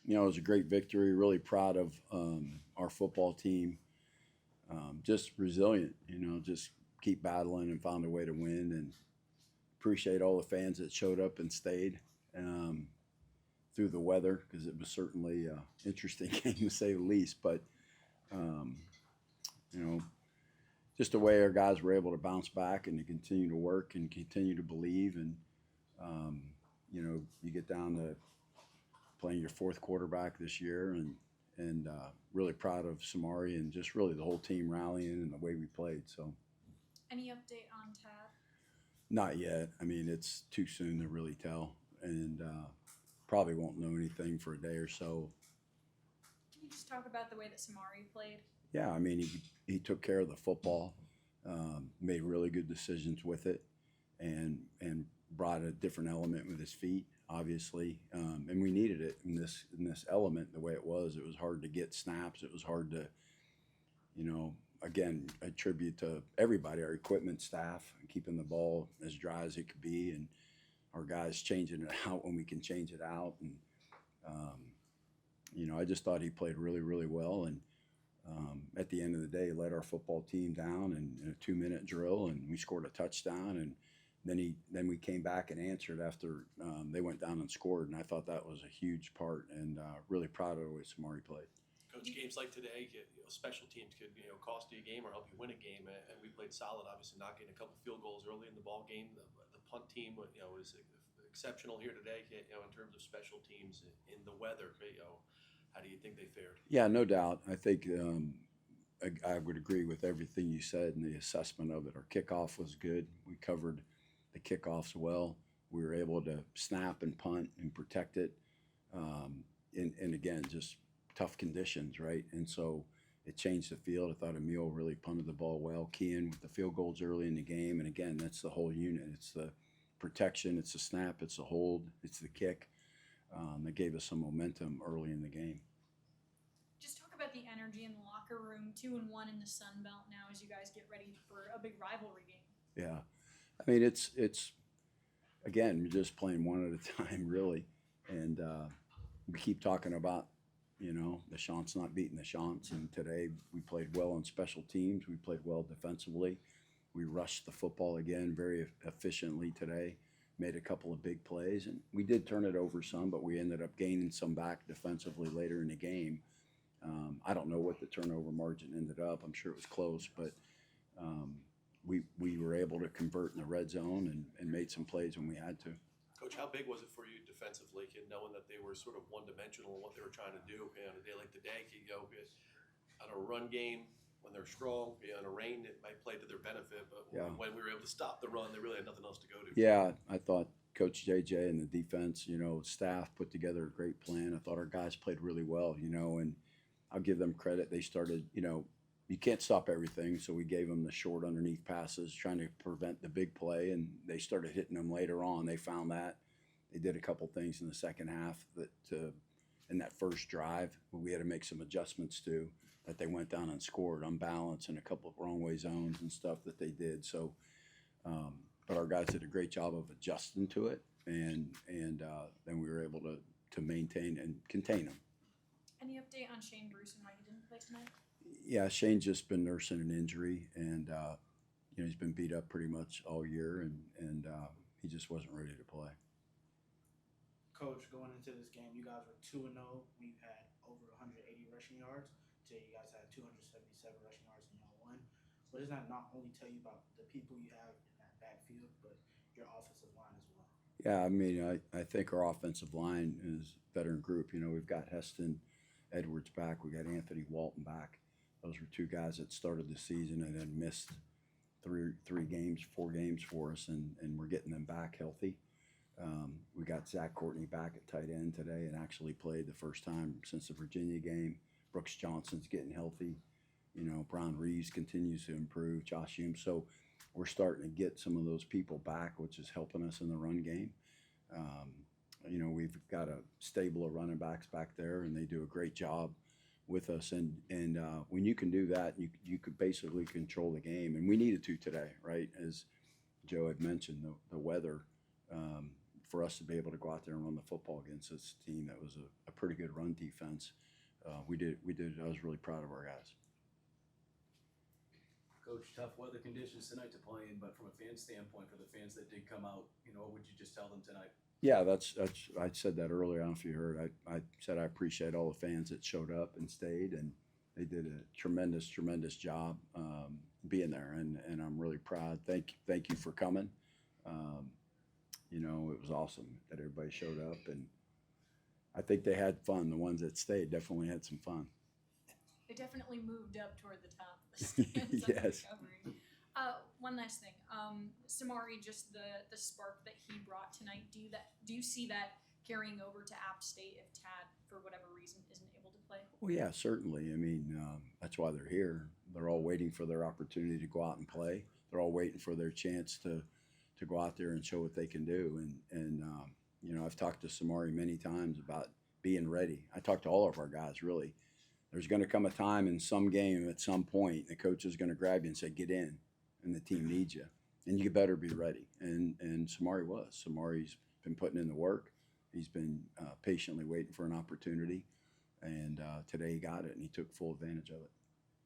It was a great victory. Really proud of our football team. Just resilient, just keep battling and found a way to win. And appreciate all the fans that showed up and stayed um, through the weather because it was certainly an interesting game to say the least. But, um, you know, just the way our guys were able to bounce back and to continue to work and continue to believe. And, um, you get down to playing your fourth quarterback this year and really proud of Samari and just really the whole team rallying and the way we played. So Any update on Tad? not yet. I mean, it's too soon to really tell, and probably won't know anything for a day or so. Can you just talk about the way that Samari played? Yeah, I mean, he took care of the football, made really good decisions with it, and brought a different element with his feet, obviously, and we needed it in this element the way it was. It was hard to get snaps. It was hard to, again, attribute to everybody, our equipment staff, and keeping the ball as dry as it could be, and our guys changing it out when we can change it out, and um, I just thought he played really, really well, and at the end of the day, led our football team down in a 2-minute drill, and we scored a touchdown. And then we came back and answered after they went down and scored. And I thought that was a huge part, and really proud of the way Samari played. Coach, games like today, special teams could cost you a game or help you win a game, and we played solid. Obviously, not getting a couple field goals early in the ball game. The punt team, was exceptional here today. In terms of special teams in the weather. How do you think they fared? Yeah, no doubt. I think I would agree with everything you said and the assessment of it. Our kickoff was good. We covered the kickoffs well. We were able to snap and punt and protect it. And again, just tough conditions, right? And so it changed the field. I thought Emil really punted the ball well. Kean with the field goals early in the game. And again, that's the whole unit. It's the protection, it's the snap, it's the hold, it's the kick. That gave us some momentum early in the game. Just talk about the energy in the locker room, 2-1 in the Sun Belt now as you guys get ready for a big rivalry game. Yeah, I mean it's again we're just playing one at a time really, and we keep talking about the Chants not beating the Chants, and today we played well on special teams. We played well defensively. We rushed the football again very efficiently today. Made a couple of big plays, and we did turn it over some, but we ended up gaining some back defensively later in the game. I don't know what the turnover margin ended up. I'm sure it was close, but um, we were able to convert in the red zone and made some plays when we had to. Coach, how big was it for you defensively, knowing that they were sort of one-dimensional in what they were trying to do? On a day like today, on a run game, when they're strong, on a rain, it might play to their benefit. But Yeah. when we were able to stop the run, they really had nothing else to go to. Yeah, I thought Coach JJ and the defense, staff put together a great plan. I thought our guys played really well, and I'll give them credit. They started, you can't stop everything, so we gave them the short underneath passes, trying to prevent the big play, and they started hitting them later on. They found that. They did a couple things in the second half that in that first drive we had to make some adjustments to, that they went down and scored unbalanced and a couple of wrong way zones and stuff that they did. So, but our guys did a great job of adjusting to it, and then we were able to maintain and contain them. Any update on Shane Bruce and why he didn't play tonight? Yeah, Shane's just been nursing an injury, and he's been beat up pretty much all year, and he just wasn't ready to play. Coach, going into this game, you guys were 2-0. We had over 180 rushing yards. Today, you guys had 277 rushing yards, and y'all won. What does that not only tell you about the people you have in that backfield, but your offensive line as well? Yeah, I mean, I think our offensive line is a veteran group. We've got Heston Edwards back. We got Anthony Walton back. Those were two guys that started the season and then missed four games for us, and we're getting them back healthy. We got Zach Courtney back at tight end today and actually played the first time since the Virginia game. Brooks Johnson's getting healthy. Brian Reeves continues to improve. Josh Hume. So we're starting to get some of those people back, which is helping us in the run game. We've got a stable of running backs back there, and they do a great job with us. And when you can do that, you could basically control the game. And we needed to today, right? As Joe had mentioned, the weather for us to be able to go out there and run the football against this team that was a pretty good run defense. We did. I was really proud of our guys. Coach, tough weather conditions tonight to play in, but from a fan standpoint, for the fans that did come out, what would you just tell them tonight? Yeah, that's. I said that earlier. I don't know if you heard. I said I appreciate all the fans that showed up and stayed, and they did a tremendous job being there, and I'm really proud. Thank you for coming. It was awesome that everybody showed up, and I think they had fun. The ones that stayed definitely had some fun. They definitely moved up toward the top of the stands. Yes. One last thing. Samari, just the spark that he brought tonight. Do you see that carrying over to App State if Tad, for whatever reason, isn't able to play? Well, yeah, certainly. I mean, that's why they're here. They're all waiting for their opportunity to go out and play. They're all waiting for their chance to go out there and show what they can do. And I've talked to Samari many times about being ready. I talked to all of our guys, really. There's going to come a time in some game at some point, the coach is going to grab you and say, get in, and the team needs you. And you better be ready. And Samari was. Samari's been putting in the work. He's been patiently waiting for an opportunity. And today he got it, and he took full advantage of it.